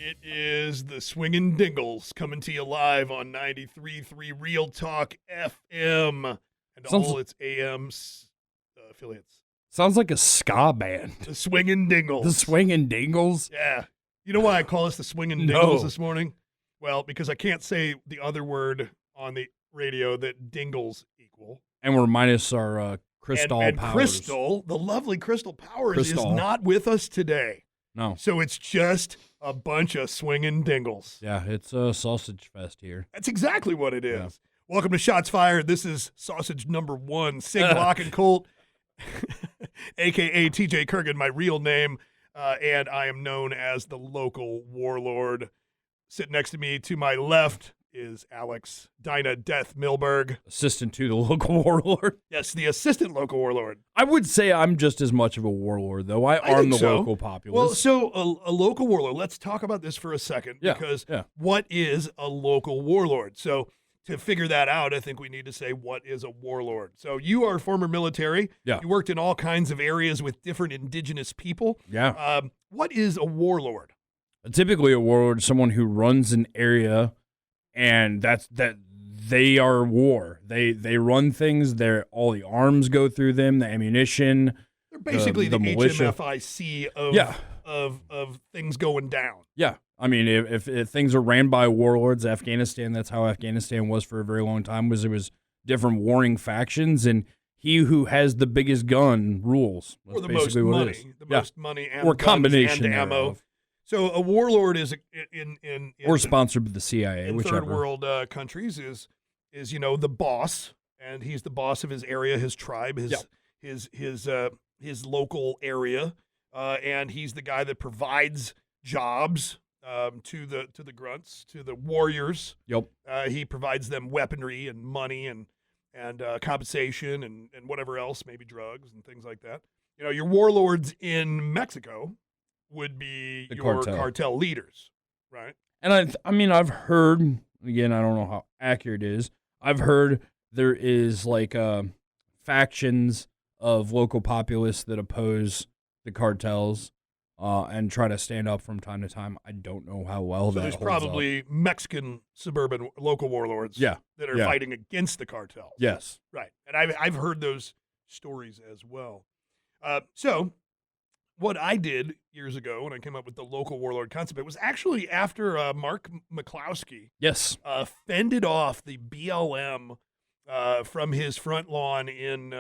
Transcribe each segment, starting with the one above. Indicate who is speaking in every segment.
Speaker 1: It is the Swingin' Dingles coming to you live on 93.3 Real Talk FM and all its AM affiliates.
Speaker 2: Sounds like a ska band.
Speaker 1: The Swingin' Dingles.
Speaker 2: The Swingin' Dingles?
Speaker 1: Yeah. You know why I call us the Swingin' Dingles this morning? Well, because I can't say the other word on the radio that dingles equal.
Speaker 2: And we're minus our Krystal
Speaker 1: and
Speaker 2: powers.
Speaker 1: Krystal, the lovely Krystal Powers, is not with us today.
Speaker 2: No.
Speaker 1: So it's just a bunch of swinging dingles.
Speaker 2: Yeah, it's a sausage fest here.
Speaker 1: That's exactly what it is.
Speaker 2: Yeah.
Speaker 1: Welcome to Shots Fired. This is sausage number 1, Sig and Colt, a.k.a. TJ Kirgin, my real name, and I am known as the local warlord. Sitting next to me to my left is Alex Dynadeath Milberg.
Speaker 2: Assistant to the local warlord.
Speaker 1: Yes, the assistant local warlord.
Speaker 2: I would say I'm just as much of a warlord, though. I arm the local populace.
Speaker 1: Well, so a local warlord, let's talk about this for a second, because what is a local warlord? So to figure that out, I think we need to say, what is a warlord? So you are former military.
Speaker 2: Yeah.
Speaker 1: You worked in all kinds of areas with different indigenous people.
Speaker 2: Yeah.
Speaker 1: What is a warlord?
Speaker 2: Typically, a warlord is someone who runs an area, and that they are war. They run things. All the arms go through them. The ammunition.
Speaker 1: They're basically the
Speaker 2: militia.
Speaker 1: HMFIC of things going down.
Speaker 2: Yeah, I mean, if things are ran by warlords, Afghanistan. That's how Afghanistan was for a very long time. It was different warring factions, and he who has the biggest gun rules. That's
Speaker 1: or the most money, most money, and
Speaker 2: or combination
Speaker 1: and ammo. Thereof. So a warlord is in
Speaker 2: or sponsored by the CIA,
Speaker 1: in
Speaker 2: whichever.
Speaker 1: third world countries is the boss, and he's the boss of his area, his tribe, his local area, and he's the guy that provides jobs to the grunts, to the warriors.
Speaker 2: Yep.
Speaker 1: He provides them weaponry and money and compensation and whatever else, maybe drugs and things like that. You know, your warlords in Mexico would be your cartel leaders, right?
Speaker 2: And I mean, I've heard, again, I don't know how accurate it is, I've heard there is like factions of local populace that oppose the cartels and try to stand up from time to time. I don't know how well that holds up.
Speaker 1: There's probably Mexican suburban local warlords that are fighting against the cartels.
Speaker 2: Yes.
Speaker 1: Right. And I've heard those stories as well. So what I did years ago when I came up with the local warlord concept, it was actually after Mark McCloskey fended off the BLM from his front lawn in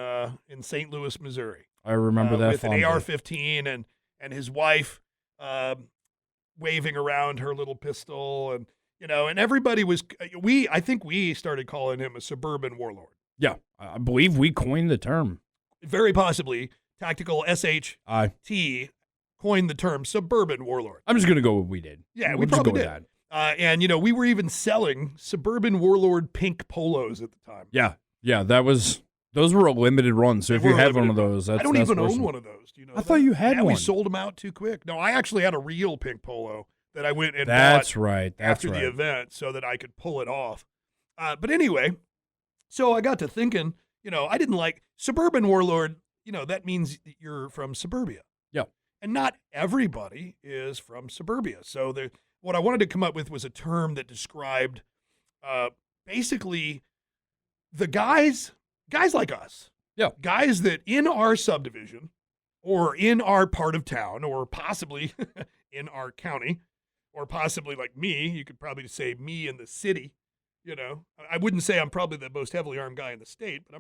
Speaker 1: St. Louis, Missouri.
Speaker 2: I remember that
Speaker 1: with an AR-15 and his wife waving around her little pistol, and everybody was I think we started calling him a suburban warlord.
Speaker 2: Yeah, I believe we coined the term.
Speaker 1: Very possibly. TacticalSht coined the term suburban warlord.
Speaker 2: I'm just going to go with we did.
Speaker 1: Yeah, we probably did. And, we were even selling suburban warlord pink polos at the time.
Speaker 2: Yeah, those were a limited run. So if you have one of those,
Speaker 1: I don't even own one of those. Do you know
Speaker 2: I thought you had one.
Speaker 1: We sold them out too quick. No, I actually had a real pink polo that I went and bought after the event so that I could pull it off. But anyway, so I got to thinking, I didn't like suburban warlord. That means you're from suburbia.
Speaker 2: Yeah.
Speaker 1: And not everybody is from suburbia. So what I wanted to come up with was a term that described basically the guys like us.
Speaker 2: Yeah.
Speaker 1: Guys that in our subdivision or in our part of town or possibly in our county or possibly like me, you could probably say me in the city, I wouldn't say I'm probably the most heavily armed guy in the state, but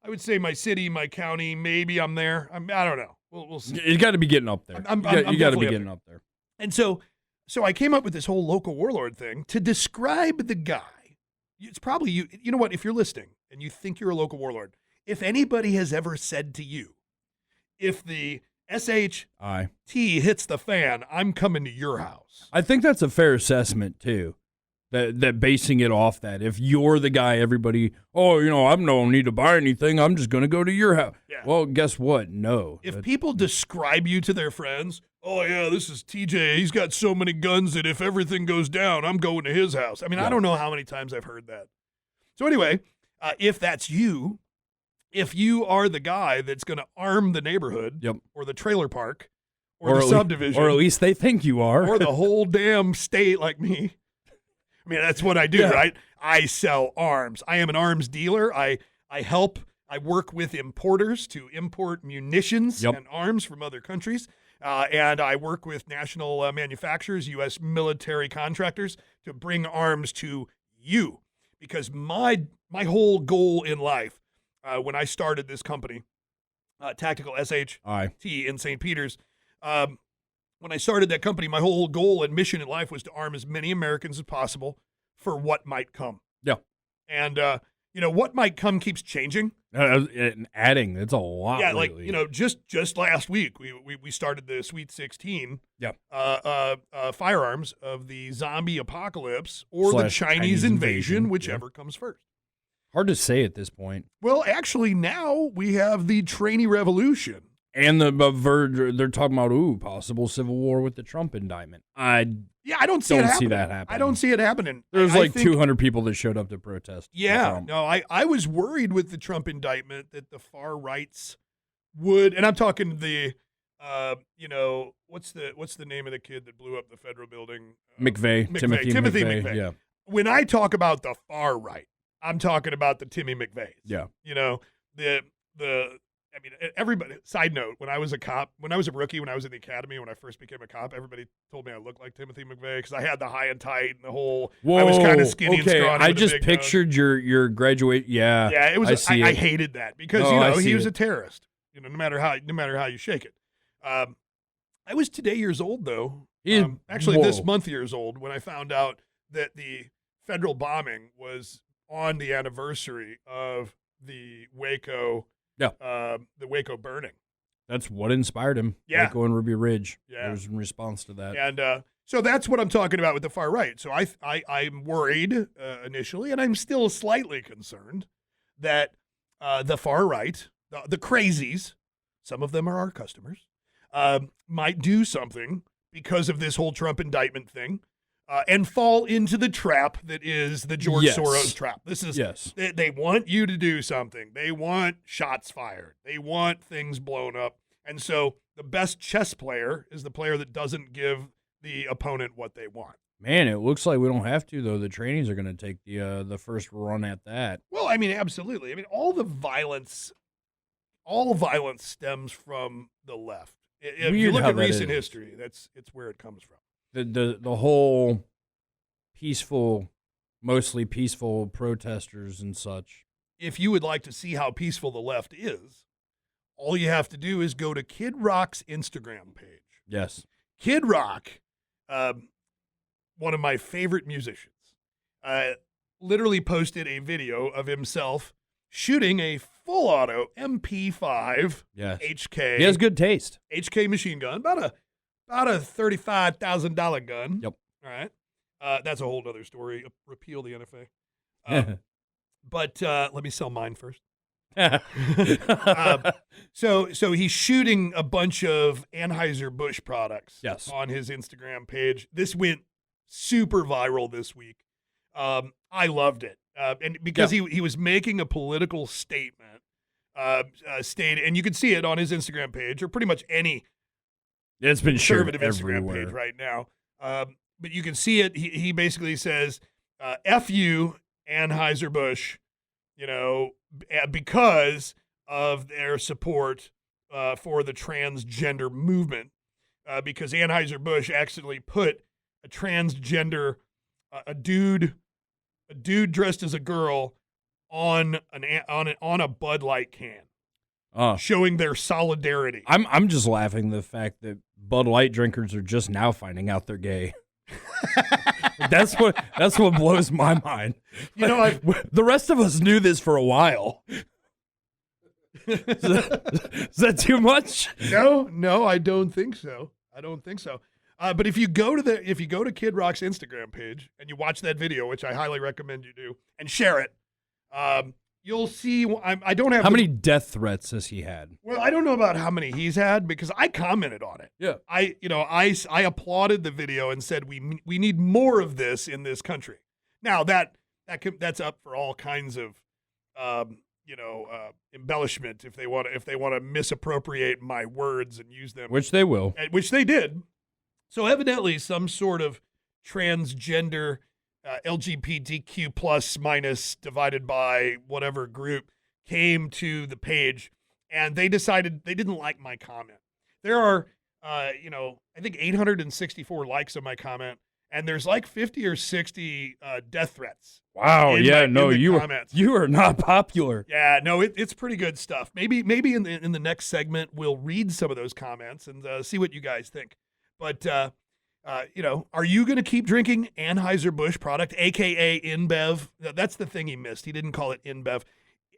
Speaker 1: I would say my city, my county, maybe I'm there. I don't know. We'll see.
Speaker 2: You got to be getting up there. You got to be getting up there.
Speaker 1: And so I came up with this whole local warlord thing to describe the guy. It's probably you. You know what? If you're listening and you think you're a local warlord, if anybody has ever said to you, if the SHT hits the fan, I'm coming to your house.
Speaker 2: I think that's a fair assessment too. That basing it off that if you're the guy, everybody, I don't need to buy anything. I'm just going to go to your house.
Speaker 1: Yeah.
Speaker 2: Well, guess what? No.
Speaker 1: If people describe you to their friends, oh yeah, this is TJ. He's got so many guns that if everything goes down, I'm going to his house. I mean, I don't know how many times I've heard that. So anyway, if that's you, if you are the guy that's going to arm the neighborhood or the trailer park or the subdivision,
Speaker 2: or at least they think you are,
Speaker 1: or the whole damn state like me. I mean, that's what I do, right? I sell arms. I am an arms dealer. I work with importers to import munitions and arms from other countries. And I work with national manufacturers, U.S. military contractors, to bring arms to you. Because my whole goal in life, when I started this company, TacticalSht in St. Peter's, when I started that company, my whole goal and mission in life was to arm as many Americans as possible for what might come.
Speaker 2: Yeah.
Speaker 1: And, what might come keeps changing.
Speaker 2: And adding, it's a lot.
Speaker 1: Yeah,
Speaker 2: lately.
Speaker 1: just last week, we started the Sweet 16 firearms of the zombie apocalypse or the Chinese invasion, whichever comes first.
Speaker 2: Hard to say at this point.
Speaker 1: Well, actually, now we have the trainee revolution.
Speaker 2: And they're talking about possible civil war with the Trump indictment. I
Speaker 1: don't see that happening. I don't see it happening.
Speaker 2: There's like 200 people that showed up to protest.
Speaker 1: Yeah, no, I was worried with the Trump indictment that the far rights would, and I'm talking the, what's the name of the kid that blew up the federal building?
Speaker 2: McVeigh. Timothy McVeigh. Yeah.
Speaker 1: When I talk about the far right, I'm talking about the Timmy McVeighs.
Speaker 2: Yeah.
Speaker 1: Everybody, side note, when I was a rookie, when I was in the academy, when I first became a cop, everybody told me I looked like Timothy McVeigh because I had the high and tight and the whole, I was kind of skinny and scrawny.
Speaker 2: I just pictured your graduate. Yeah.
Speaker 1: Yeah, it was, I hated that because, he was a terrorist, no matter how you shake it. I was today years old, though. This month years old when I found out that the federal bombing was on the anniversary of the Waco burning.
Speaker 2: That's what inspired him.
Speaker 1: Yeah.
Speaker 2: Waco and Ruby Ridge. Yeah. It was in response to that.
Speaker 1: And so that's what I'm talking about with the far right. So I'm worried initially, and I'm still slightly concerned that the far right, the crazies, some of them are our customers, might do something because of this whole Trump indictment thing. And fall into the trap that is the George Soros trap. This is they want you to do something. They want shots fired. They want things blown up. And so the best chess player is the player that doesn't give the opponent what they want.
Speaker 2: Man, it looks like we don't have to, though. The trainees are going to take the first run at that.
Speaker 1: Well, absolutely. All violence stems from the left. If you look at recent history, it's where it comes from.
Speaker 2: The whole mostly peaceful protesters and such.
Speaker 1: If you would like to see how peaceful the left is, all you have to do is go to Kid Rock's Instagram page.
Speaker 2: Yes.
Speaker 1: Kid Rock, one of my favorite musicians, literally posted a video of himself shooting a full auto MP5 HK.
Speaker 2: He has good taste.
Speaker 1: HK machine gun, about a $35,000 gun.
Speaker 2: Yep.
Speaker 1: All right. That's a whole other story. Repeal the NFA. But let me sell mine first. So he's shooting a bunch of Anheuser-Busch products on his Instagram page. This went super viral this week. I loved it. And because he was making a political statement, and you can see it on his Instagram page or pretty much any
Speaker 2: it's been
Speaker 1: conservative
Speaker 2: Instagram
Speaker 1: page right now. But you can see it. He basically says, F you, Anheuser-Busch, because of their support for the transgender movement. Because Anheuser-Busch accidentally put a transgender, a dude dressed as a girl on a Bud Light can. Showing their solidarity.
Speaker 2: I'm just laughing the fact that Bud Light drinkers are just now finding out they're gay. That's what blows my mind. The rest of us knew this for a while. Is that too much?
Speaker 1: No, I don't think so. But if you go to Kid Rock's Instagram page and you watch that video, which I highly recommend you do, and share it, you'll see. I don't have
Speaker 2: how many death threats has he had?
Speaker 1: Well, I don't know about how many he's had because I commented on it.
Speaker 2: Yeah,
Speaker 1: I applauded the video and said we need more of this in this country. Now that's up for all kinds of embellishment if they want to misappropriate my words and use them,
Speaker 2: which they will,
Speaker 1: which they did. So evidently, some sort of transgender LGBTQ plus minus divided by whatever group came to the page, and they decided they didn't like my comment. There are, I think 864 likes on my comment, and there's like 50 or 60 death threats.
Speaker 2: Wow, you are not popular.
Speaker 1: Yeah, no, it's pretty good stuff. Maybe in the next segment we'll read some of those comments and see what you guys think. But are you going to keep drinking Anheuser-Busch product, aka INBEV? That's the thing he missed. He didn't call it INBEV.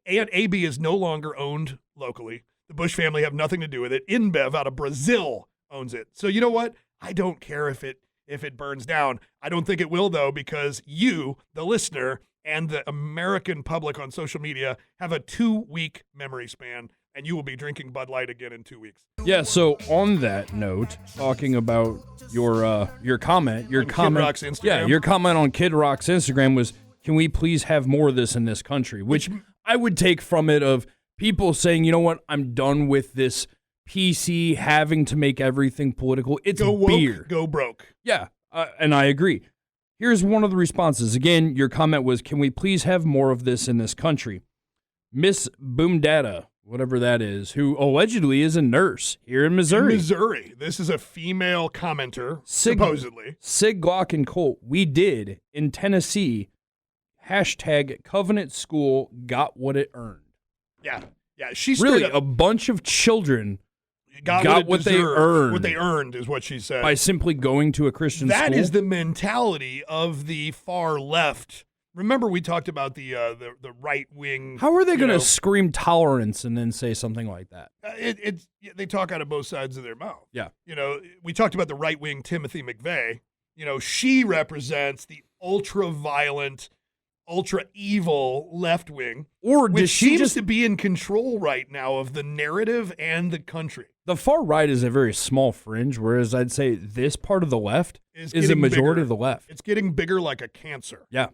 Speaker 1: AB is no longer owned locally. The Bush family have nothing to do with it. INBEV out of Brazil owns it. So you know what? I don't care if it burns down. I don't think it will, though, because you, the listener, and the American public on social media have a 2-week memory span, and you will be drinking Bud Light again in 2 weeks.
Speaker 2: Yeah, so on that note, talking about your comment,
Speaker 1: Kid Rock's Instagram.
Speaker 2: Yeah, your comment on Kid Rock's Instagram was, can we please have more of this in this country? Which I would take from it of people saying, you know what, I'm done with this PC having to make everything political. It's
Speaker 1: go woke,
Speaker 2: beer.
Speaker 1: Go broke.
Speaker 2: Yeah, and I agree. Here's one of the responses. Again, your comment was, can we please have more of this in this country? Miss Boomdata, whatever that is, who allegedly is a nurse here in Missouri.
Speaker 1: This is a female commenter, supposedly.
Speaker 2: Sig, Glock, and Colt. We did in Tennessee. # Covenant School got what it earned.
Speaker 1: Yeah. She's
Speaker 2: really a bunch of children got what they earned.
Speaker 1: What they earned is what she said.
Speaker 2: By simply going to a Christian school.
Speaker 1: That is the mentality of the far left. Remember, we talked about the right wing.
Speaker 2: How are they going to scream tolerance and then say something like that?
Speaker 1: They talk out of both sides of their mouth.
Speaker 2: Yeah.
Speaker 1: We talked about the right wing Timothy McVeigh. She represents the ultra violent, ultra evil left wing, which seems to be in control right now of the narrative and the country.
Speaker 2: The far right is a very small fringe, whereas I'd say this part of the left is a majority of the left.
Speaker 1: It's getting bigger like a cancer.
Speaker 2: Yeah.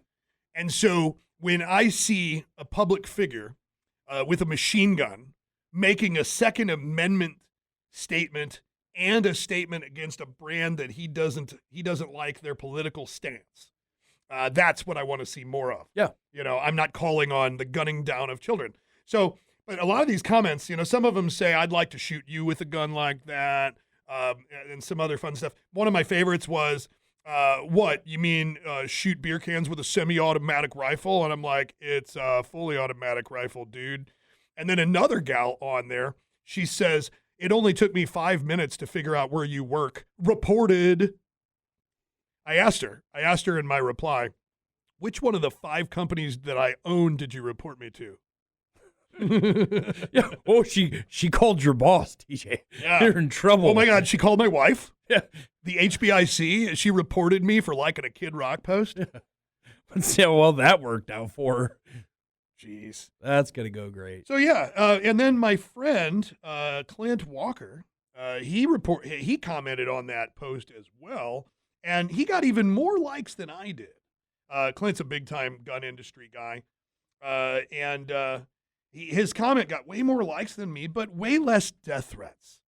Speaker 1: And so when I see a public figure with a machine gun making a Second Amendment statement and a statement against a brand that he doesn't like their political stance, that's what I want to see more of.
Speaker 2: Yeah.
Speaker 1: I'm not calling on the gunning down of children. So, but a lot of these comments, some of them say, I'd like to shoot you with a gun like that, and some other fun stuff. One of my favorites was, what, you mean shoot beer cans with a semi-automatic rifle? And I'm like, it's a fully automatic rifle, dude. And then another gal on there, she says, it only took me 5 minutes to figure out where you work. Reported. I asked her in my reply, which one of the 5 companies that I own did you report me to?
Speaker 2: Yeah. Oh, she called your boss, TJ.
Speaker 1: Yeah.
Speaker 2: You're in trouble.
Speaker 1: Oh my God, she called my wife.
Speaker 2: Yeah.
Speaker 1: The HBIC, she reported me for liking a Kid Rock post.
Speaker 2: Yeah. Let's see how well that worked out for her.
Speaker 1: Jeez.
Speaker 2: That's going to go great.
Speaker 1: So yeah, and then my friend, Clint Walker, he commented on that post as well, and he got even more likes than I did. Clint's a big-time gun industry guy, and his comment got way more likes than me, but way less death threats.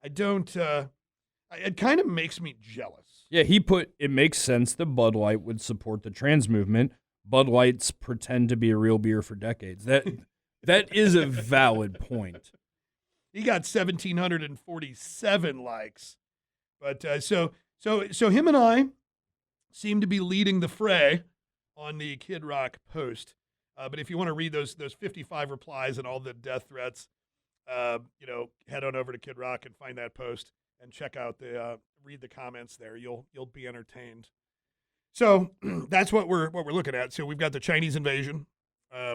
Speaker 1: It kind of makes me jealous.
Speaker 2: Yeah, he put, it makes sense that Bud Light would support the trans movement. Bud Lights pretend to be a real beer for decades. That is a valid point.
Speaker 1: He got 1,747 likes. But so him and I seem to be leading the fray on the Kid Rock post. But if you want to read those 55 replies and all the death threats, head on over to Kid Rock and find that post and check out read the comments there. You'll be entertained. So that's what we're looking at. So we've got the Chinese invasion.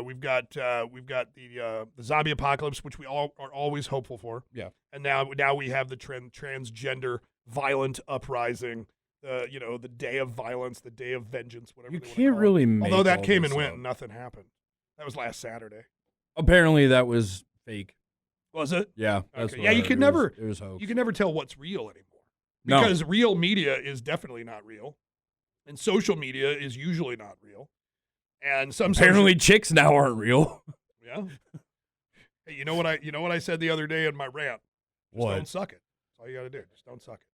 Speaker 1: We've got the zombie apocalypse, which we all are always hopeful for.
Speaker 2: Yeah.
Speaker 1: And now we have the transgender violent uprising. The day of violence, the day of vengeance, whatever.
Speaker 2: You can't really make.
Speaker 1: Although that came and went and nothing happened. That was last Saturday.
Speaker 2: Apparently that was fake.
Speaker 1: Was it?
Speaker 2: Yeah.
Speaker 1: Okay. Yeah, you could never.
Speaker 2: It was hoax.
Speaker 1: You can never tell what's real anymore
Speaker 2: No.
Speaker 1: because real media is definitely not real, and social media is usually not real. And some
Speaker 2: apparently chicks now aren't real.
Speaker 1: Yeah. Hey, you know what I said the other day in my rant? Just
Speaker 2: What?
Speaker 1: don't suck it. That's all you got to do. Just don't suck it.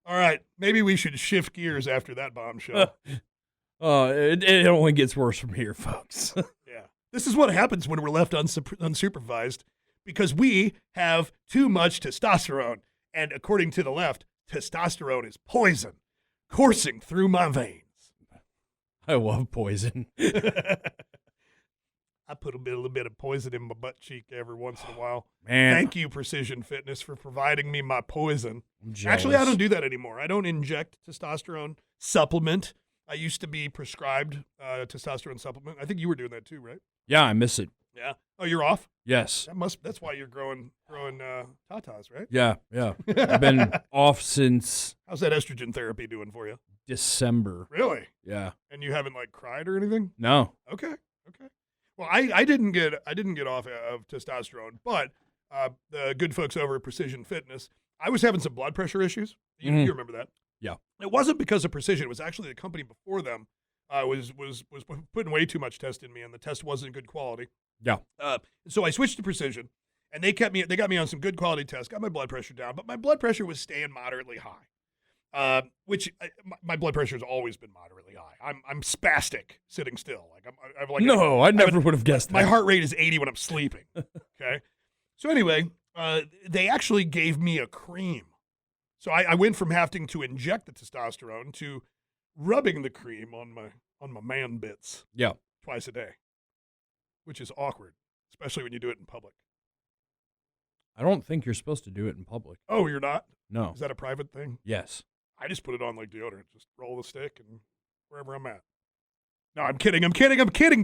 Speaker 1: All right, maybe we should shift gears after that bombshell.
Speaker 2: It only gets worse from here, folks.
Speaker 1: Yeah. This is what happens when we're left unsupervised because we have too much testosterone. And according to the left, testosterone is poison coursing through my veins.
Speaker 2: I love poison.
Speaker 1: I put a little bit of poison in my butt cheek every once in a while.
Speaker 2: Man.
Speaker 1: Thank you, Precision Fitness, for providing me my poison.
Speaker 2: I'm jealous.
Speaker 1: Actually, I don't do that anymore. I don't inject testosterone supplement. I used to be prescribed testosterone supplement. I think you were doing that too, right?
Speaker 2: Yeah, I miss it.
Speaker 1: Yeah. Oh, you're off?
Speaker 2: Yes.
Speaker 1: That's why you're growing tatas, right?
Speaker 2: Yeah. I've been off since
Speaker 1: How's that estrogen therapy doing for you?
Speaker 2: December.
Speaker 1: Really?
Speaker 2: Yeah.
Speaker 1: And you haven't like cried or anything?
Speaker 2: No.
Speaker 1: Okay. Well, I didn't get off of testosterone, but the good folks over at Precision Fitness, I was having some blood pressure issues. You remember that?
Speaker 2: Yeah.
Speaker 1: It wasn't because of Precision. It was actually the company before them was putting way too much test in me, and the test wasn't good quality.
Speaker 2: Yeah.
Speaker 1: So I switched to Precision, and they got me on some good quality tests, got my blood pressure down, but my blood pressure was staying moderately high. Which my blood pressure has always been moderately high. I'm spastic sitting still.
Speaker 2: I never would have guessed that.
Speaker 1: My heart rate is 80 when I'm sleeping. Okay. So anyway, they actually gave me a cream. So I went from having to inject the testosterone to rubbing the cream on my man bits.
Speaker 2: Yeah.
Speaker 1: Twice a day, which is awkward, especially when you do it in public.
Speaker 2: I don't think you're supposed to do it in public.
Speaker 1: Oh, you're not?
Speaker 2: No.
Speaker 1: Is that a private thing?
Speaker 2: Yes.
Speaker 1: I just put it on like deodorant. Just roll the stick and wherever I'm at. No, I'm kidding,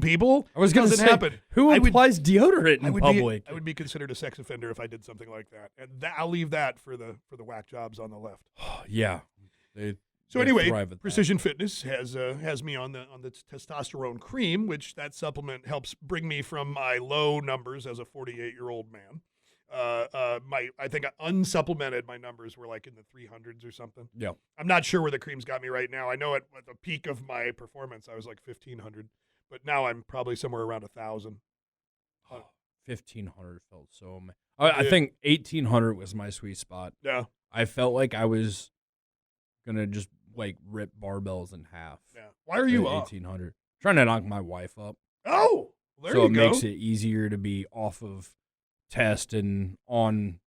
Speaker 1: people.
Speaker 2: I was going to say,
Speaker 1: happen.
Speaker 2: Who applies deodorant in public?
Speaker 1: I would be considered a sex offender if I did something like that. And I'll leave that for the whack jobs on the left.
Speaker 2: Yeah.
Speaker 1: So anyway, Precision Fitness has me on the testosterone cream, which that supplement helps bring me from my low numbers as a 48-year-old man. I think unsupplemented, my numbers were like in the 300s or something.
Speaker 2: Yeah.
Speaker 1: I'm not sure where the cream's got me right now. I know at the peak of my performance, I was like 1,500, but now I'm probably somewhere around 1,000.
Speaker 2: 1,500 felt so. I think 1,800 was my sweet spot.
Speaker 1: Yeah.
Speaker 2: I felt like I was gonna just like rip barbells in half.
Speaker 1: Yeah. Why are you up?
Speaker 2: 1,800. Trying to knock my wife up.
Speaker 1: Oh, there
Speaker 2: so
Speaker 1: you go.
Speaker 2: So it makes it easier to be off of test and on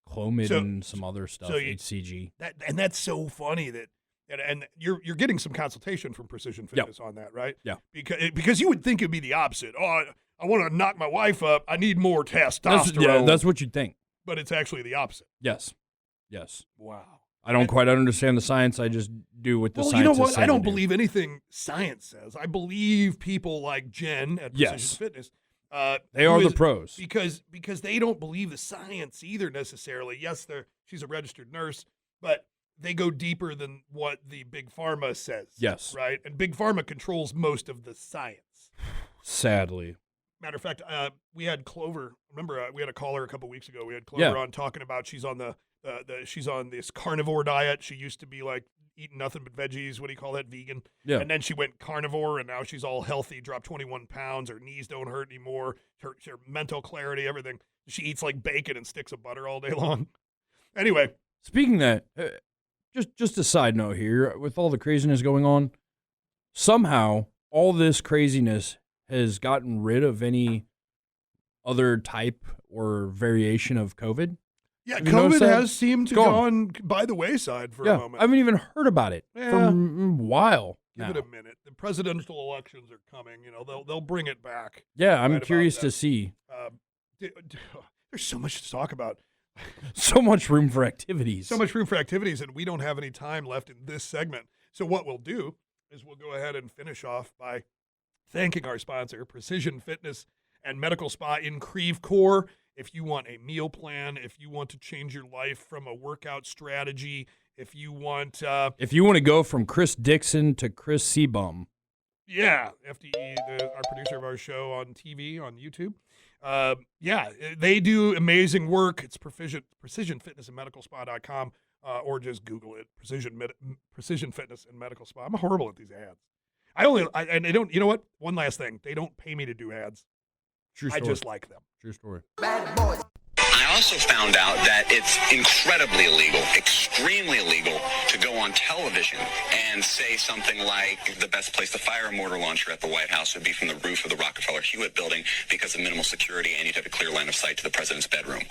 Speaker 2: Clomid and some other stuff, HCG.
Speaker 1: That's so funny and you're getting some consultation from Precision Fitness on that, right?
Speaker 2: Yeah.
Speaker 1: Because you would think it'd be the opposite. Oh, I want to knock my wife up. I need more testosterone.
Speaker 2: That's what you'd think.
Speaker 1: But it's actually the opposite.
Speaker 2: Yes.
Speaker 1: Wow.
Speaker 2: I don't quite understand the science. I just do what the science
Speaker 1: you know what?
Speaker 2: says.
Speaker 1: I don't believe anything science says. I believe people like Jen at Precision Fitness.
Speaker 2: They are the pros.
Speaker 1: Because they don't believe the science either necessarily. Yes, she's a registered nurse, but they go deeper than what the big pharma says.
Speaker 2: Yes.
Speaker 1: Right? And big pharma controls most of the science.
Speaker 2: Sadly.
Speaker 1: Matter of fact, we had Clover. Remember, we had a caller a couple weeks ago. We had Clover on talking about she's on she's on this carnivore diet. She used to be like eating nothing but veggies. What do you call that? Vegan.
Speaker 2: Yeah.
Speaker 1: And then she went carnivore, and now she's all healthy. Dropped 21 pounds. Her knees don't hurt anymore. Her mental clarity, everything. She eats like bacon and sticks of butter all day long. Anyway,
Speaker 2: speaking of that, just a side note here. With all the craziness going on, somehow all this craziness has gotten rid of any other type or variation of COVID.
Speaker 1: Yeah, COVID has seemed to go on by the wayside for a moment.
Speaker 2: I haven't even heard about it for a while.
Speaker 1: Give it a minute. The presidential elections are coming. You know, they'll bring it back.
Speaker 2: Yeah, I'm curious to see.
Speaker 1: There's so much to talk about.
Speaker 2: So much room for activities.
Speaker 1: And we don't have any time left in this segment. So what we'll do is we'll go ahead and finish off by thanking our sponsor, Precision Fitness and Medical Spa in Creve Coeur. If you want a meal plan, if you want to change your life from a workout strategy, if you want
Speaker 2: to go from Chris Dixon to Chris Seabum.
Speaker 1: Yeah, FDE, our producer of our show on TV, on YouTube. They do amazing work. It's Precision Fitness and Medical Spa.com, or just Google it, Precision Fitness and Medical Spa. I'm horrible at these ads. And they don't, you know what? One last thing. They don't pay me to do ads.
Speaker 2: True
Speaker 1: I
Speaker 2: story.
Speaker 1: just like them.
Speaker 2: True story.
Speaker 3: I also found out that it's incredibly illegal, extremely illegal, to go on television and say something like the best place to fire a mortar launcher at the White House would be from the roof of the Rockefeller Hewitt building because of minimal security and you'd have a clear line of sight to the president's bedroom.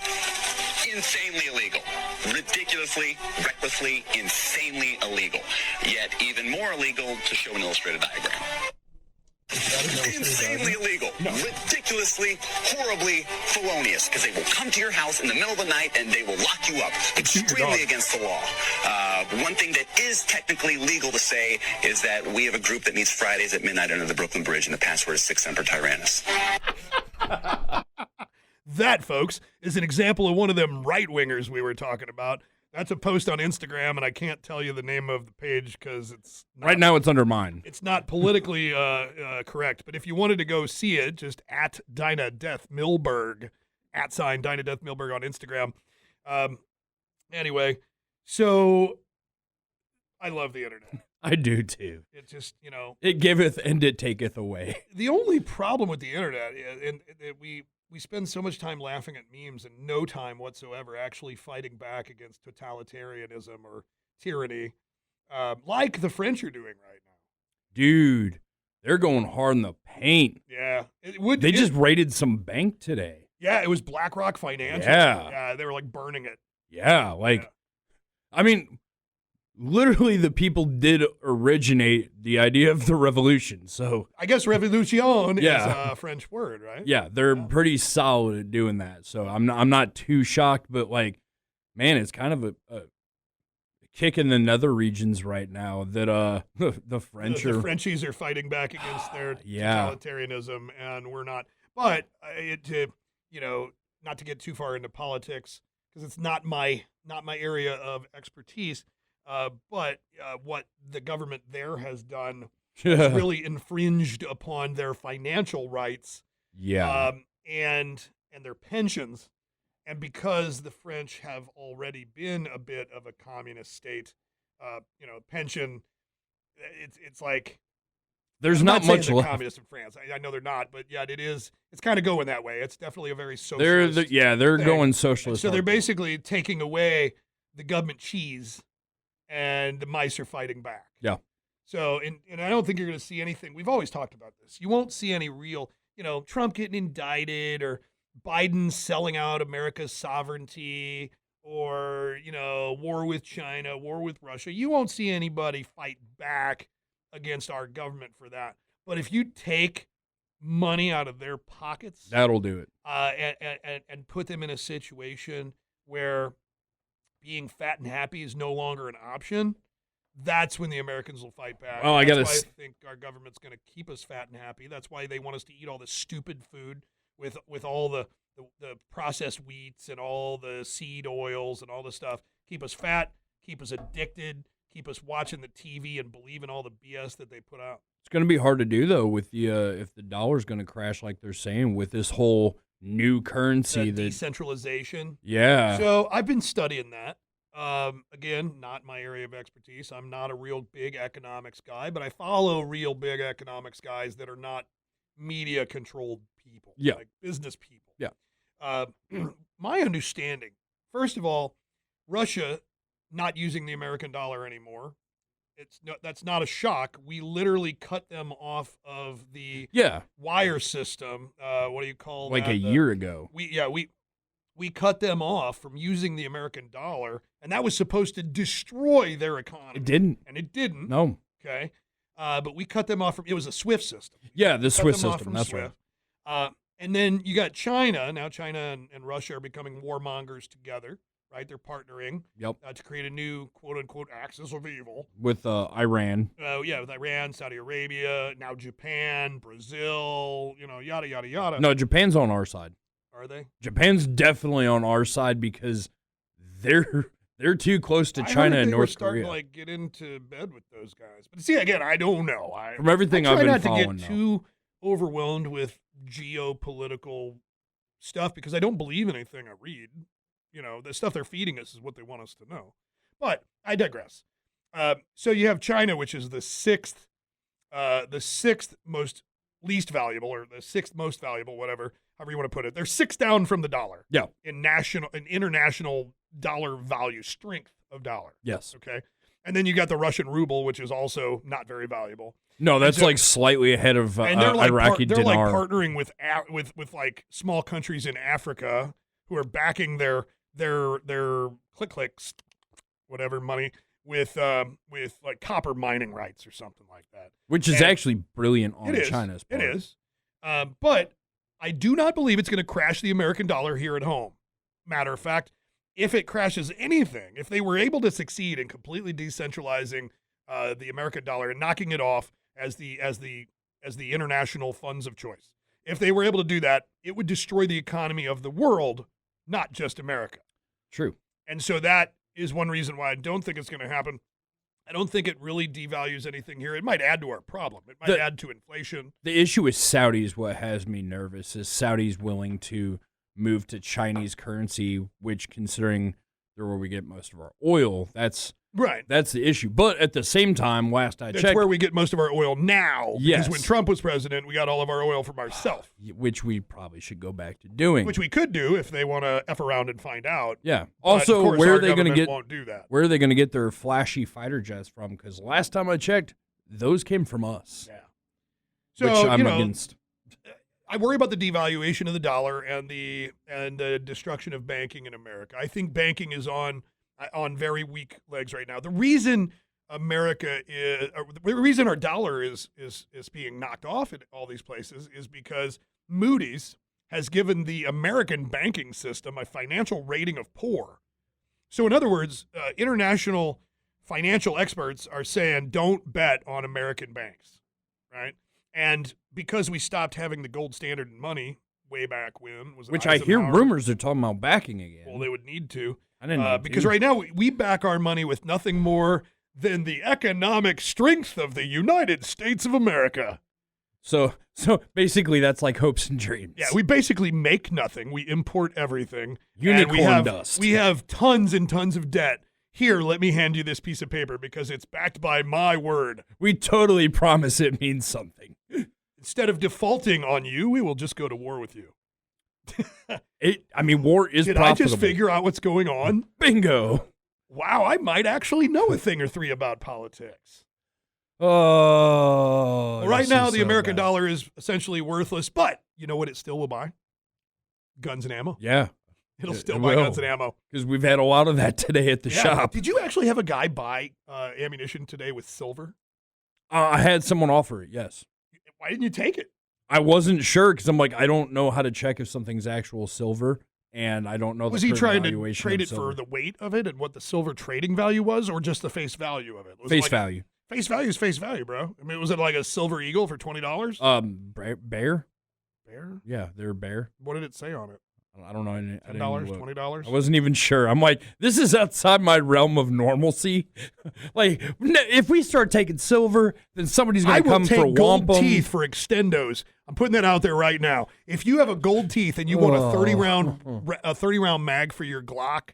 Speaker 3: Insanely illegal. Ridiculously, recklessly, insanely illegal. Yet even more illegal to show an illustrated diagram. Insanely illegal, ridiculously, horribly felonious, because they will come to your house in the middle of the night and they will lock you up. Extremely against the law. One thing that is technically legal to say is that we have a group that meets Fridays at midnight under the Brooklyn Bridge, and the password is Sic Semper Tyrannis.
Speaker 1: That, folks, is an example of one of them right-wingers we were talking about. That's a post on Instagram, and I can't tell you the name of the page because it's not,
Speaker 2: Right now it's under mine.
Speaker 1: It's not politically correct. But if you wanted to go see it, just at Dynadeath Milberg, @ Dynadeath Milberg on Instagram. Anyway, so I love the internet.
Speaker 2: I do too.
Speaker 1: It just,
Speaker 2: It giveth and it taketh away.
Speaker 1: the only problem with the internet is, and we spend so much time laughing at memes and no time whatsoever actually fighting back against totalitarianism or tyranny, like the French are doing right now.
Speaker 2: Dude, they're going hard in the paint.
Speaker 1: Yeah.
Speaker 2: They just raided some bank today.
Speaker 1: Yeah, it was BlackRock Financial.
Speaker 2: Yeah.
Speaker 1: They were like burning it.
Speaker 2: Yeah, I mean, literally the people did originate the idea of the revolution. So
Speaker 1: I guess revolution
Speaker 2: Yeah.
Speaker 1: is a French word, right?
Speaker 2: yeah, they're pretty solid at doing that. So I'm not too shocked, but man, it's kind of a kick in the nether regions right now that the French
Speaker 1: The
Speaker 2: are
Speaker 1: Frenchies are fighting back against their
Speaker 2: Yeah.
Speaker 1: totalitarianism, and we're not. But not to get too far into politics because it's not my area of expertise. But what the government there has done has really infringed upon their financial rights, and their pensions. And because the French have already been a bit of a communist state, pension, it's like
Speaker 2: there's
Speaker 1: I'm
Speaker 2: not
Speaker 1: saying
Speaker 2: much
Speaker 1: they're
Speaker 2: left.
Speaker 1: communist in France. I know they're not, but yeah, it is. It's kind of going that way. It's definitely a very
Speaker 2: They're
Speaker 1: socialist.
Speaker 2: they're
Speaker 1: thing.
Speaker 2: going socialist.
Speaker 1: So they're
Speaker 2: hardcore.
Speaker 1: basically taking away the government cheese, and the mice are fighting back.
Speaker 2: Yeah.
Speaker 1: So, and I don't think you're going to see anything. We've always talked about this. You won't see any real, Trump getting indicted or Biden selling out America's sovereignty or, war with China, war with Russia. You won't see anybody fight back against our government for that. But if you take money out of their pockets,
Speaker 2: That'll do it.
Speaker 1: and put them in a situation where being fat and happy is no longer an option, that's when the Americans will fight back.
Speaker 2: Well,
Speaker 1: That's why I think our government's going to keep us fat and happy. That's why they want us to eat all this stupid food with all the processed wheats and all the seed oils and all the stuff. Keep us fat, keep us addicted, keep us watching the TV and believing all the BS that they put out.
Speaker 2: It's going to be hard to do though with the if the dollar's going to crash like they're saying with this whole new currency that
Speaker 1: Decentralization.
Speaker 2: yeah.
Speaker 1: So I've been studying that. Again, not my area of expertise. I'm not a real big economics guy, but I follow real big economics guys that are not media controlled people,
Speaker 2: Yeah.
Speaker 1: like business people.
Speaker 2: Yeah.
Speaker 1: My understanding, first of all, Russia not using the American dollar anymore. That's not a shock. We literally cut them off of the
Speaker 2: yeah,
Speaker 1: wire system. What do you call
Speaker 2: like
Speaker 1: that?
Speaker 2: a year ago.
Speaker 1: We cut them off from using the American dollar, and that was supposed to destroy their economy.
Speaker 2: It didn't.
Speaker 1: And it didn't.
Speaker 2: No.
Speaker 1: Okay. But we cut them off from, it was a SWIFT system.
Speaker 2: Yeah, the
Speaker 1: Cut
Speaker 2: Swiss
Speaker 1: them off
Speaker 2: system.
Speaker 1: from
Speaker 2: That's
Speaker 1: SWIFT.
Speaker 2: right.
Speaker 1: And then you got China. Now China and Russia are becoming warmongers together, right? They're partnering
Speaker 2: Yep.
Speaker 1: to create a new quote-unquote axis of evil.
Speaker 2: With Iran.
Speaker 1: With Iran, Saudi Arabia, now Japan, Brazil, yada, yada, yada.
Speaker 2: No, Japan's on our side.
Speaker 1: Are they?
Speaker 2: Japan's definitely on our side because they're too close to
Speaker 1: I
Speaker 2: China
Speaker 1: heard
Speaker 2: and
Speaker 1: they were
Speaker 2: North
Speaker 1: starting
Speaker 2: Korea.
Speaker 1: to get into bed with those guys. But see, again, I don't know.
Speaker 2: From everything
Speaker 1: I
Speaker 2: I've
Speaker 1: try
Speaker 2: been
Speaker 1: not
Speaker 2: following,
Speaker 1: to get
Speaker 2: though.
Speaker 1: too overwhelmed with geopolitical stuff because I don't believe anything I read. The stuff they're feeding us is what they want us to know. But I digress. So you have China, which is the sixth most least valuable or the sixth most valuable, whatever, however you want to put it. They're 6 down from the dollar.
Speaker 2: Yeah.
Speaker 1: In international dollar value, strength of dollar.
Speaker 2: Yes.
Speaker 1: Okay. And then you got the Russian ruble, which is also not very valuable.
Speaker 2: No, that's like slightly ahead of Iraqi dinar.
Speaker 1: They're like partnering with like small countries in Africa who are backing their clicks, whatever money with like copper mining rights or something like that.
Speaker 2: Which is actually brilliant on China's part.
Speaker 1: It is. But I do not believe it's going to crash the American dollar here at home. Matter of fact, if it crashes anything, if they were able to succeed in completely decentralizing the American dollar and knocking it off as the international funds of choice, if they were able to do that, it would destroy the economy of the world, not just America.
Speaker 2: True.
Speaker 1: And so that is one reason why I don't think it's going to happen. I don't think it really devalues anything here. It might add to our problem. It might add to inflation.
Speaker 2: The issue with Saudis, what has me nervous, is Saudis willing to move to Chinese currency, which, considering they're where we get most of our oil, that's the issue. But at the same time, last I checked,
Speaker 1: that's where we get most of our oil now.
Speaker 2: Yes.
Speaker 1: Because when Trump was president, we got all of our oil from ourselves.
Speaker 2: Which we probably should go back to doing.
Speaker 1: Which we could do if they want to F around and find out.
Speaker 2: Yeah.
Speaker 1: Also,
Speaker 2: where are they going to get?
Speaker 1: Won't do that.
Speaker 2: Where are they going to get their flashy fighter jets from? Because last time I checked, those came from us.
Speaker 1: Yeah. So
Speaker 2: which I'm against.
Speaker 1: I worry about the devaluation of the dollar and the destruction of banking in America. I think banking is on very weak legs right now. The reason our dollar is being knocked off at all these places is because Moody's has given the American banking system a financial rating of poor. So in other words, international financial experts are saying don't bet on American banks, right? And because we stopped having the gold standard in money way back when,
Speaker 2: which I hear rumors are talking about backing again.
Speaker 1: Well, they would need to.
Speaker 2: I didn't know
Speaker 1: because right now we back our money with nothing more than the economic strength of the United States of America.
Speaker 2: So basically that's like hopes and dreams.
Speaker 1: Yeah, we basically make nothing. We import everything.
Speaker 2: Unicorn dust.
Speaker 1: We have tons and tons of debt. Here, let me hand you this piece of paper because it's backed by my word.
Speaker 2: We totally promise it means something.
Speaker 1: Instead of defaulting on you, we will just go to war with you.
Speaker 2: War is profitable.
Speaker 1: Did I just figure out what's going on?
Speaker 2: Bingo.
Speaker 1: Wow, I might actually know a thing or three about politics.
Speaker 2: Oh.
Speaker 1: Well, right now, the American dollar is essentially worthless, but you know what it still will buy? Guns and ammo.
Speaker 2: Yeah.
Speaker 1: It'll still buy guns and ammo.
Speaker 2: Because we've had a lot of that today at the shop.
Speaker 1: Did you actually have a guy buy ammunition today with silver?
Speaker 2: I had someone offer it, yes.
Speaker 1: Why didn't you take it?
Speaker 2: I wasn't sure because I'm like, I don't know how to check if something's actual silver, and I don't know
Speaker 1: Was he trying to trade it for the weight of it and what the silver trading value was, or just the face value of it?
Speaker 2: Face value.
Speaker 1: Face value is face value, bro. I mean, was it like a silver eagle for $20?
Speaker 2: Bear?
Speaker 1: Bear?
Speaker 2: Yeah, they're a bear.
Speaker 1: What did it say on it?
Speaker 2: I don't know.
Speaker 1: $10, $20?
Speaker 2: I wasn't even sure. I'm like, this is outside my realm of normalcy. Like, if we start taking silver, then somebody's going to come for wampum.
Speaker 1: I will take gold teeth for extendos. I'm putting that out there right now. If you have a gold teeth and you want a 30-round mag for your Glock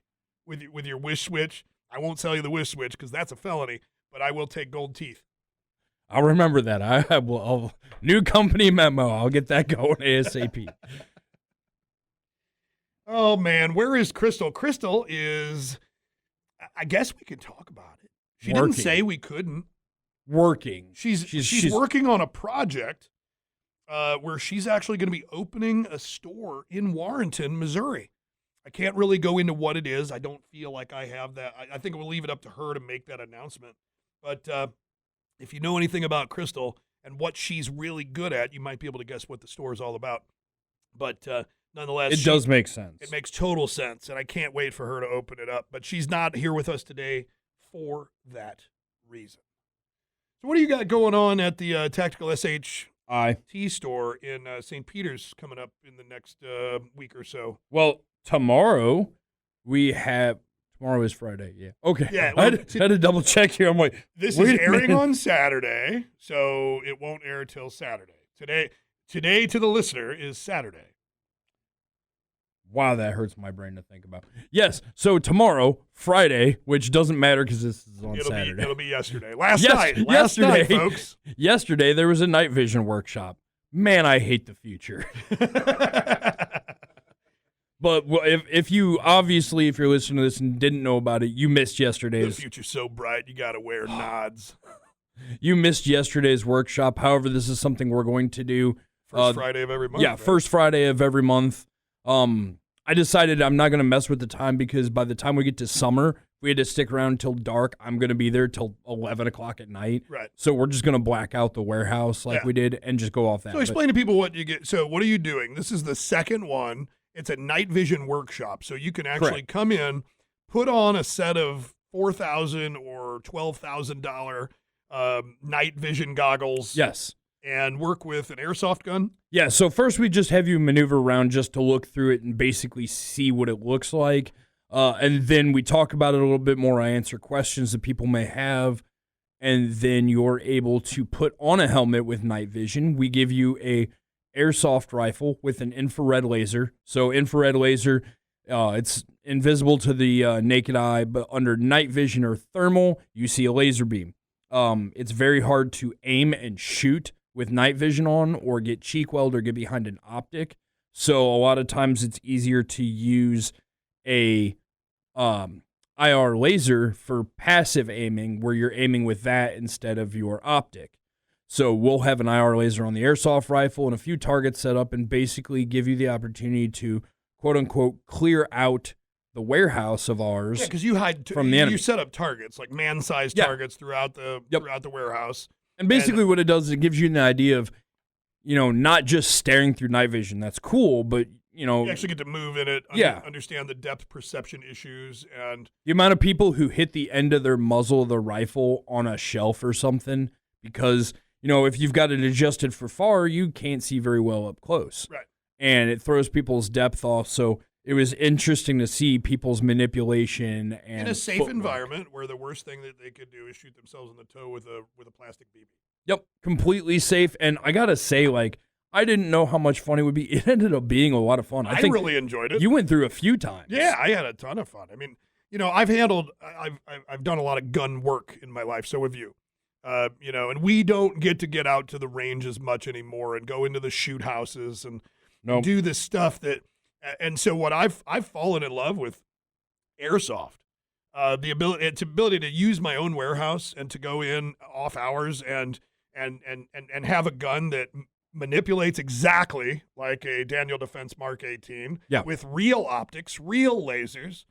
Speaker 1: with your wish switch, I won't sell you the wish switch because that's a felony, but I will take gold teeth.
Speaker 2: I'll remember that. I'll new company memo. I'll get that going ASAP.
Speaker 1: Oh, man, where is Krystal? Krystal is, I guess we could talk about it. She didn't say we couldn't.
Speaker 2: Working.
Speaker 1: She's working on a project where she's actually going to be opening a store in Warrenton, Missouri. I can't really go into what it is. I don't feel like I have that. I think we'll leave it up to her to make that announcement. But if you know anything about Krystal and what she's really good at, you might be able to guess what the store is all about. But nonetheless,
Speaker 2: it does make sense.
Speaker 1: It makes total sense, and I can't wait for her to open it up. But she's not here with us today for that reason. So what do you got going on at the Tactical SHTF store in St. Peter's coming up in the next week or so?
Speaker 2: Well, tomorrow is Friday, yeah. Okay.
Speaker 1: Yeah, well,
Speaker 2: I had to double check here. I'm like,
Speaker 1: this is airing on Saturday, so it won't air till Saturday. Today to the listener is Saturday.
Speaker 2: Wow, that hurts my brain to think about. Yes, so tomorrow, Friday, which doesn't matter because this is on Saturday.
Speaker 1: It'll be yesterday. Last night, folks.
Speaker 2: Yesterday, there was a night vision workshop. man, I hate the future. But if you, obviously, if you're listening to this and didn't know about it, you missed yesterday's.
Speaker 1: The future's so bright, you got to wear nods.
Speaker 2: You missed yesterday's workshop. However, this is something we're going to do.
Speaker 1: First Friday of every month.
Speaker 2: Yeah,
Speaker 1: right?
Speaker 2: first Friday of every month. I decided I'm not going to mess with the time because by the time we get to summer, we had to stick around until dark. I'm going to be there till 11 o'clock at night.
Speaker 1: Right.
Speaker 2: So we're just going to black out the warehouse like we did and just go off that.
Speaker 1: So explain to people what you get. So what are you doing? This is the second one. It's a night vision workshop. So you can actually come in, put on a set of $4,000 or $12,000 night vision goggles.
Speaker 2: Yes.
Speaker 1: And work with an airsoft gun?
Speaker 2: Yeah, so first we just have you maneuver around just to look through it and basically see what it looks like. And then we talk about it a little bit more. I answer questions that people may have. And then you're able to put on a helmet with night vision. We give you a airsoft rifle with an infrared laser. So infrared laser, it's invisible to the naked eye, but under night vision or thermal, you see a laser beam. It's very hard to aim and shoot with night vision on or get cheek weld or get behind an optic. So a lot of times it's easier to use a IR laser for passive aiming where you're aiming with that instead of your optic. So we'll have an IR laser on the airsoft rifle and a few targets set up and basically give you the opportunity to quote unquote clear out the warehouse of ours.
Speaker 1: Yeah, because you hide
Speaker 2: from the enemy.
Speaker 1: You set up targets, like man-sized targets throughout the warehouse.
Speaker 2: And basically what it does is it gives you an idea of, not just staring through night vision. That's cool, but,
Speaker 1: you actually get to move in it, understand the depth perception issues. And
Speaker 2: the amount of people who hit the end of their muzzle of the rifle on a shelf or something because, if you've got it adjusted for far, you can't see very well up close.
Speaker 1: Right.
Speaker 2: And it throws people's depth off, so it was interesting to see people's manipulation and
Speaker 1: in a safe
Speaker 2: footwork.
Speaker 1: Environment where the worst thing that they could do is shoot themselves in the toe with a plastic BB.
Speaker 2: Yep, completely safe. And I gotta say, I didn't know how much fun it would be. It ended up being a lot of fun.
Speaker 1: I think really enjoyed it.
Speaker 2: You went through a few times.
Speaker 1: Yeah, I had a ton of fun. I mean, I've done a lot of gun work in my life. So have you. And we don't get out to the range as much anymore and go into the shoot houses and do this stuff that. And so what I've fallen in love with airsoft, the ability to use my own warehouse and to go in off hours and have a gun that manipulates exactly like a Daniel Defense Mark 18 with real optics, real lasers.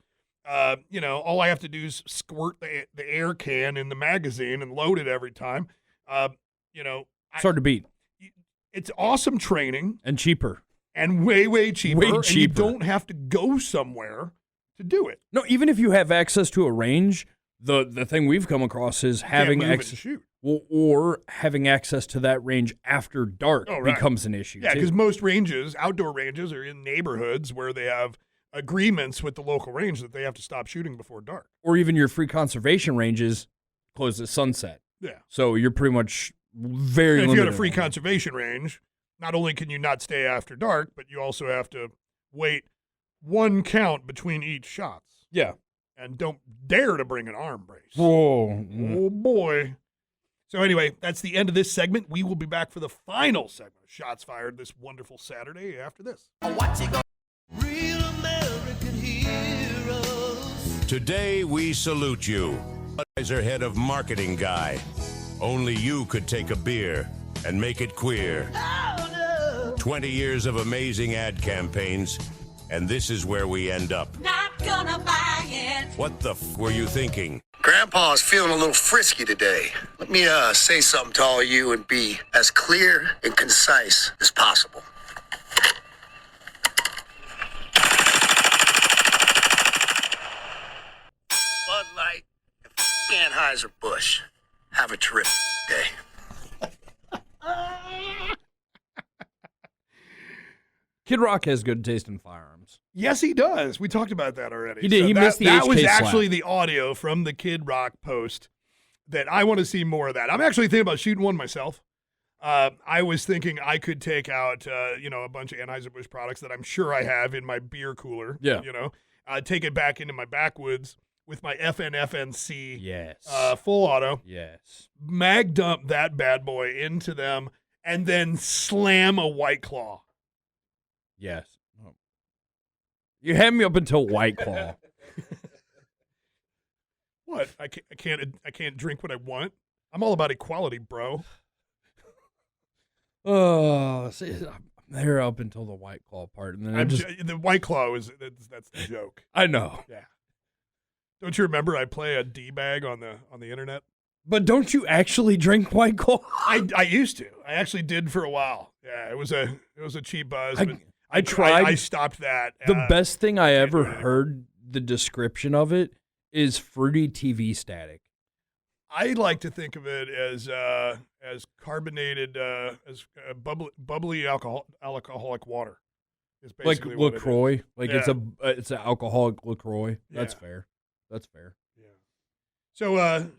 Speaker 1: All I have to do is squirt the air can in the magazine and load it every time.
Speaker 2: It's hard to beat.
Speaker 1: It's awesome training
Speaker 2: and cheaper.
Speaker 1: And way cheaper.
Speaker 2: Way cheaper.
Speaker 1: And you don't have to go somewhere to do it.
Speaker 2: No, even if you have access to a range, the thing we've come across is having access
Speaker 1: to shoot.
Speaker 2: Or having access to that range after dark becomes an issue.
Speaker 1: Yeah, because most ranges, outdoor ranges, are in neighborhoods where they have agreements with the local range that they have to stop shooting before dark.
Speaker 2: Or even your free conservation ranges close at sunset.
Speaker 1: Yeah.
Speaker 2: So you're pretty much very limited.
Speaker 1: If you had a free conservation range, not only can you not stay after dark, but you also have to wait one count between each shots.
Speaker 2: Yeah.
Speaker 1: And don't dare to bring an arm brace.
Speaker 2: Whoa.
Speaker 1: Oh, boy. So anyway, that's the end of this segment. We will be back for the final segment of Shots Fired this wonderful Saturday after this.
Speaker 4: Real American heroes.
Speaker 5: Today we salute you. Budweiser head of marketing guy. Only you could take a beer and make it queer.
Speaker 4: Oh, no.
Speaker 5: 20 years of amazing ad campaigns, and this is where we end up.
Speaker 4: Not gonna buy it.
Speaker 5: What the were you thinking?
Speaker 6: Grandpa's feeling a little frisky today. Let me say something to all of you and be as clear and concise as possible. Budlight and Anheuser-Busch. Have a terrific day.
Speaker 2: Kid Rock has good taste in firearms.
Speaker 1: Yes, he does. We talked about that already.
Speaker 2: He did.
Speaker 1: So
Speaker 2: He missed the
Speaker 1: That
Speaker 2: HK
Speaker 1: was
Speaker 2: slap.
Speaker 1: actually the audio from the Kid Rock post that I want to see more of that. I'm actually thinking about shooting one myself. I was thinking I could take out, a bunch of Anheuser-Busch products that I'm sure I have in my beer cooler.
Speaker 2: Yeah.
Speaker 1: Take it back into my backwoods with my FNC
Speaker 2: Yes.
Speaker 1: full auto.
Speaker 2: Yes.
Speaker 1: Mag dump that bad boy into them and then slam a White Claw.
Speaker 2: Yes. You had me up until White Claw.
Speaker 1: What? I can't drink what I want. I'm all about equality, bro.
Speaker 2: Oh, see, they're up until the White Claw part, and then
Speaker 1: the White Claw that's the joke.
Speaker 2: I know.
Speaker 1: Yeah. Don't you remember I play a D-bag on the internet?
Speaker 2: But don't you actually drink White Claw?
Speaker 1: I used to. I actually did for a while. Yeah, it was a cheap buzz. But
Speaker 2: I tried.
Speaker 1: I stopped that.
Speaker 2: The best thing I ever heard the description of it is fruity TV static.
Speaker 1: I like to think of it as carbonated, bubbly alcoholic water. Is
Speaker 2: Like
Speaker 1: basically what
Speaker 2: LaCroix.
Speaker 1: it is.
Speaker 2: Like
Speaker 1: Yeah.
Speaker 2: it's an alcoholic LaCroix. That's
Speaker 1: Yeah.
Speaker 2: fair. That's fair.
Speaker 1: Yeah.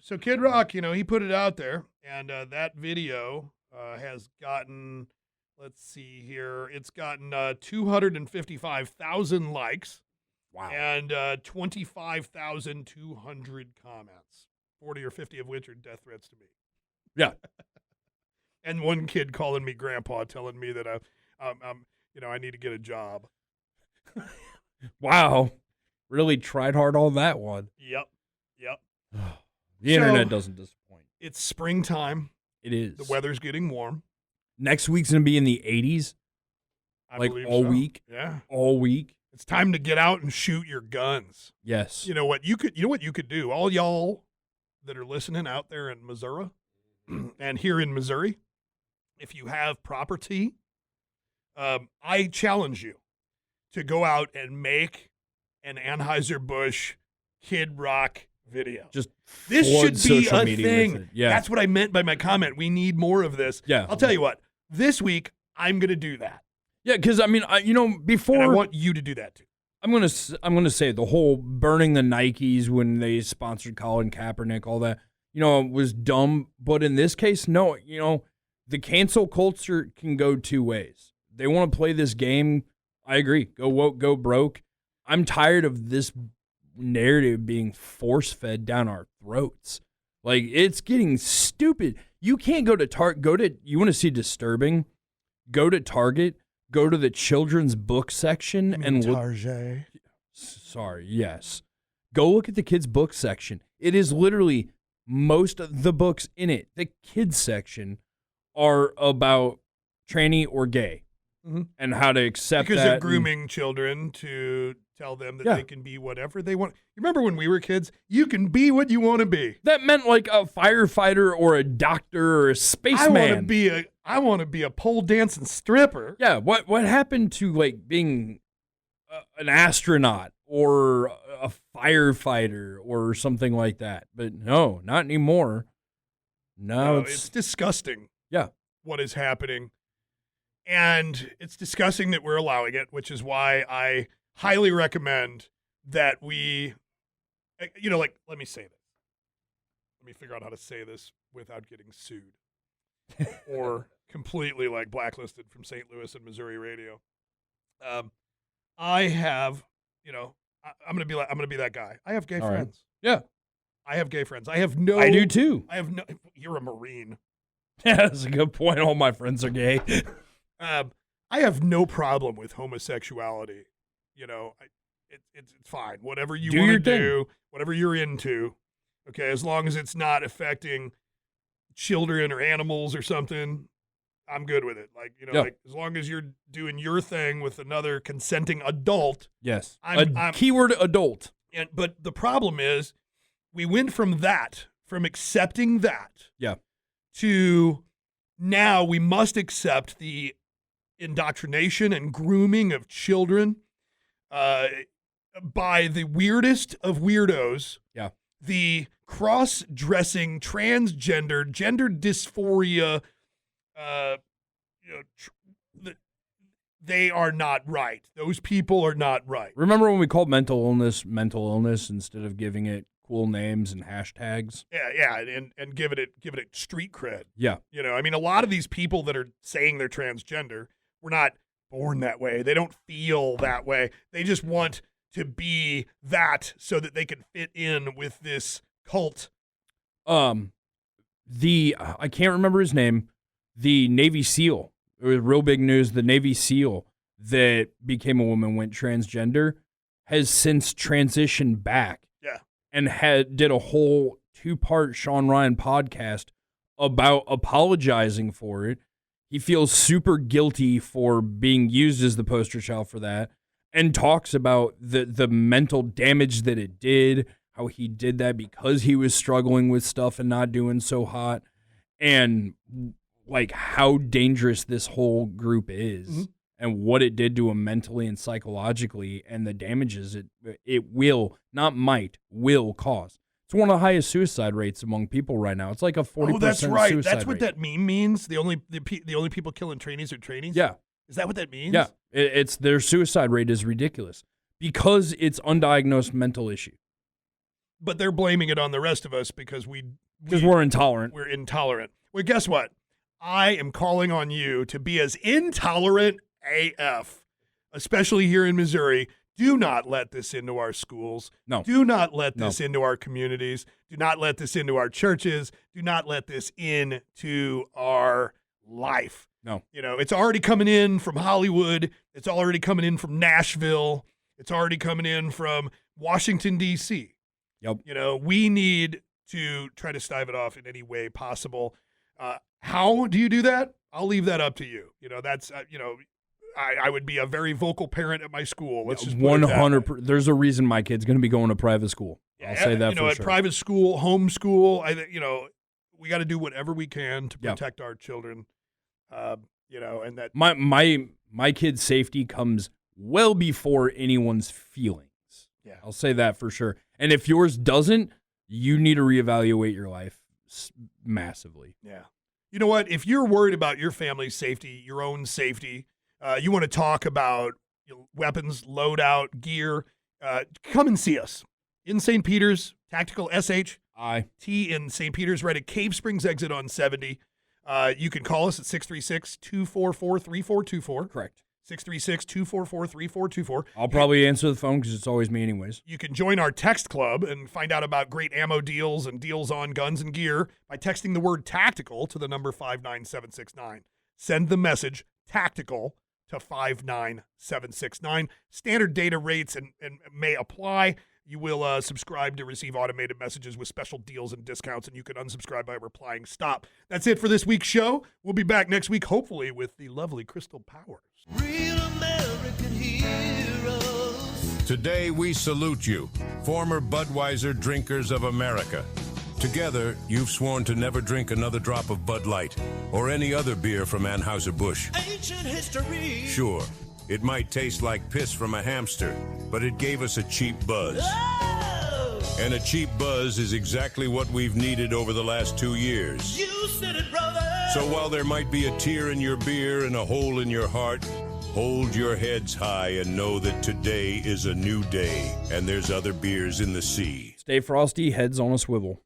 Speaker 1: So Kid Rock, he put it out there, and that video has gotten, let's see here, it's gotten 255,000 likes.
Speaker 2: Wow.
Speaker 1: And 25,200 comments, 40 or 50 of which are death threats to me.
Speaker 2: Yeah.
Speaker 1: And one kid calling me grandpa, telling me that I need to get a job.
Speaker 2: Wow. Really tried hard on that one.
Speaker 1: Yep.
Speaker 2: The internet doesn't disappoint.
Speaker 1: It's springtime.
Speaker 2: It is.
Speaker 1: The weather's getting warm.
Speaker 2: Next week's going to be in the 80s.
Speaker 1: I
Speaker 2: Like
Speaker 1: believe
Speaker 2: all
Speaker 1: so.
Speaker 2: week?
Speaker 1: Yeah.
Speaker 2: All week.
Speaker 1: It's time to get out and shoot your guns.
Speaker 2: Yes.
Speaker 1: You know what you could do? All y'all that are listening out there in Missouri and here in Missouri, if you have property, I challenge you to go out and make an Anheuser-Busch Kid Rock video.
Speaker 2: Just
Speaker 1: This
Speaker 2: flood
Speaker 1: should be
Speaker 2: social
Speaker 1: a
Speaker 2: media with
Speaker 1: thing.
Speaker 2: it. Yeah.
Speaker 1: That's what I meant by my comment. We need more of this.
Speaker 2: Yeah.
Speaker 1: I'll tell you what. This week I'm going to do that.
Speaker 2: Yeah, because I mean, before
Speaker 1: And I want you to do that too.
Speaker 2: I'm gonna say the whole burning the Nikes when they sponsored Colin Kaepernick, all that, was dumb. But in this case, no, the cancel culture can go two ways. They want to play this game. I agree. Go woke, go broke. I'm tired of this narrative being force fed down our throats. Like, it's getting stupid. You can't go to you want to see disturbing? Go to Target. Go to the children's book section and look.
Speaker 1: Target.
Speaker 2: Sorry, yes. Go look at the kids' book section. It is literally most of the books in it. The kids section are about tranny or gay and how to accept
Speaker 1: because
Speaker 2: that.
Speaker 1: they're grooming children to tell them that
Speaker 2: Yeah.
Speaker 1: they can be whatever they want. You remember when we were kids? You can be what you want to be.
Speaker 2: That meant like a firefighter or a doctor or a spaceman.
Speaker 1: I want to be a pole dancing stripper.
Speaker 2: Yeah, what happened to like being an astronaut or a firefighter or something like that? But no, not anymore. No,
Speaker 1: It's disgusting.
Speaker 2: Yeah.
Speaker 1: What is happening. And it's disgusting that we're allowing it, which is why I highly recommend that we, let me say this. Let me figure out how to say this without getting sued or completely like blacklisted from St. Louis and Missouri radio. I have, I'm going to be that guy. I have gay
Speaker 2: All right.
Speaker 1: friends.
Speaker 2: Yeah.
Speaker 1: I have gay friends. I
Speaker 2: do too.
Speaker 1: You're a Marine.
Speaker 2: Yeah, that's a good point. All my friends are gay.
Speaker 1: I have no problem with homosexuality. It's fine. Whatever you
Speaker 2: Do
Speaker 1: want to
Speaker 2: your thing.
Speaker 1: do, whatever you're into, okay, as long as it's not affecting children or animals or something, I'm good with it.
Speaker 2: Yeah.
Speaker 1: Like as long as you're doing your thing with another consenting adult.
Speaker 2: Yes.
Speaker 1: I'm
Speaker 2: Keyword adult.
Speaker 1: But the problem is we went from accepting that
Speaker 2: Yeah.
Speaker 1: to now we must accept the indoctrination and grooming of children by the weirdest of weirdos.
Speaker 2: Yeah.
Speaker 1: The cross-dressing, transgender, gender dysphoria, they are not right. Those people are not right.
Speaker 2: Remember when we called mental illness instead of giving it cool names and hashtags?
Speaker 1: Yeah, and give it street cred.
Speaker 2: Yeah.
Speaker 1: A lot of these people that are saying they're transgender were not born that way. They don't feel that way. They just want to be that so that they can fit in with this cult.
Speaker 2: I can't remember his name. the Navy SEAL. It was real big news. The Navy SEAL that became a woman, went transgender, has since transitioned back.
Speaker 1: Yeah.
Speaker 2: And did a whole 2-part Sean Ryan podcast about apologizing for it. He feels super guilty for being used as the poster child for that, and talks about the mental damage that it did, how he did that because he was struggling with stuff and not doing so hot, and like how dangerous this whole group is and what it did to him mentally and psychologically, and the damages it will, not might, will cause. It's one of the highest suicide rates among people right now. It's like a 40%
Speaker 1: Oh, that's right.
Speaker 2: suicide
Speaker 1: That's what
Speaker 2: rate.
Speaker 1: that meme means. The only people killing trainees are trainees.
Speaker 2: Yeah.
Speaker 1: Is that what that means?
Speaker 2: Yeah. It's their suicide rate is ridiculous because it's undiagnosed mental issue.
Speaker 1: But they're blaming it on the rest of us because
Speaker 2: we're intolerant.
Speaker 1: We're intolerant. Well, guess what? I am calling on you to be as intolerant AF, especially here in Missouri. Do not let this into our schools.
Speaker 2: No.
Speaker 1: Do not let this into our communities. Do not let this into our churches. Do not let this into our life.
Speaker 2: No.
Speaker 1: You know, it's already coming in from Hollywood. It's already coming in from Nashville. It's already coming in from Washington, D.C.
Speaker 2: Yep.
Speaker 1: You know, we need to try to stave it off in any way possible. How do you do that? I'll leave that up to you. You know, that's, I would be a very vocal parent at my school. Let's just
Speaker 2: 100%. There's a reason my kid's going to be going to private school. I'll say that for sure.
Speaker 1: At private school, home school, we got to do whatever we can to protect our children. And that
Speaker 2: my kid's safety comes well before anyone's feelings.
Speaker 1: Yeah.
Speaker 2: I'll say that for sure. And if yours doesn't, you need to reevaluate your life massively.
Speaker 1: Yeah. You know what? If you're worried about your family's safety, your own safety, you want to talk about weapons, loadout, gear, come and see us in St. Peter's, Tactical SHT in St. Peter's, right at Cave Springs exit on 70. You can call us at 636-244-3424.
Speaker 2: Correct.
Speaker 1: 636-244-3424.
Speaker 2: I'll probably answer the phone because it's always me anyways.
Speaker 1: You can join our text club and find out about great ammo deals and deals on guns and gear by texting the word tactical to the number 59769. Send the message tactical to 59769. Standard data rates and may apply. You will subscribe to receive automated messages with special deals and discounts, and you can unsubscribe by replying stop. That's it for this week's show. We'll be back next week, hopefully, with the lovely Krystal Powers.
Speaker 4: Real American heroes.
Speaker 5: Today we salute you, former Budweiser drinkers of America. Together, you've sworn to never drink another drop of Bud Light or any other beer from Anheuser-Busch.
Speaker 4: Ancient history.
Speaker 5: Sure, it might taste like piss from a hamster, but it gave us a cheap buzz.
Speaker 4: Oh!
Speaker 5: And a cheap buzz is exactly what we've needed over the last 2 years.
Speaker 4: You said it, brother.
Speaker 5: So while there might be a tear in your beer and a hole in your heart, hold your heads high and know that today is a new day, and there's other beers in the sea.
Speaker 2: Stay frosty, heads on a swivel.